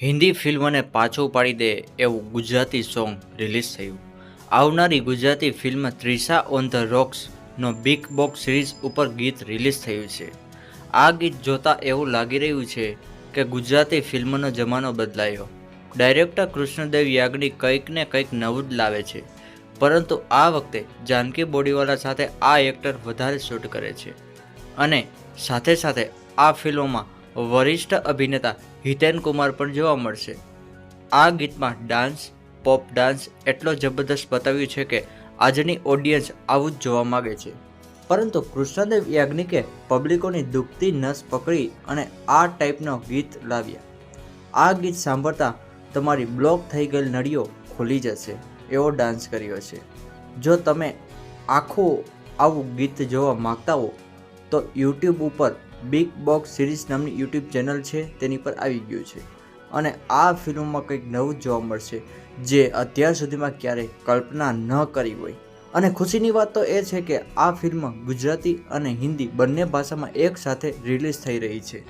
હિન્દી ફિલ્મને પાછું પાડી દે એવું ગુજરાતી સોંગ રિલીઝ થયું. આવનારી Gujarati film Trisha on the રોક્સનો બિગ બોક્સ સિરીઝ ઉપર ગીત રિલીઝ થયું છે. આ ગીત જોતા એવું લાગી રહ્યું છે કે ગુજરાતી ફિલ્મનો જમાનો બદલાયો. ડાયરેક્ટર કૃષ્ણદેવ યાજ્ઞિક કંઈક ને કંઈક નવું જ લાવે છે, પરંતુ આ વખતે જાનકી બોડીવાલા સાથે આ એક્ટર વધારે શૂટ કરે છે અને સાથે સાથે આ ફિલ્મમાં વરિષ્ઠ અભિનેતા હિતેન કુમાર પણ જોવા મળશે. આ ગીતમાં ડાન્સ, પોપ ડાન્સ એટલો જબરદસ્ત બતાવ્યું છે કે આજની ઓડિયન્સ આવું જ જોવા માગે છે. પરંતુ કૃષ્ણદેવ યાજ્ઞિકે પબ્લિકોની દુખતી નસ પકડી અને આ ટાઈપનો ગીત લાવ્યા. આ ગીત સાંભળતા તમારી બ્લોક થઈ ગયેલ નળીઓ ખુલી જશે એવો ડાન્સ કર્યો છે. જો તમે આખું આવું ગીત જોવા માગતા હો તો યુટ્યુબ ઉપર બિગ બોક્સ સિરીઝ નામની યુટ્યુબ ચેનલ છે, તેની પર આવી ગયું છે અને આ ફિલ્મમાં કંઈક નવું જોવા મળશે જે અત્યાર સુધીમાં ક્યારેય કલ્પના ન કરી હોય. અને ખુશીની વાત તો એ છે કે આ ફિલ્મ ગુજરાતી અને હિન્દી બંને ભાષામાં એક સાથે રિલીઝ થઈ રહી છે.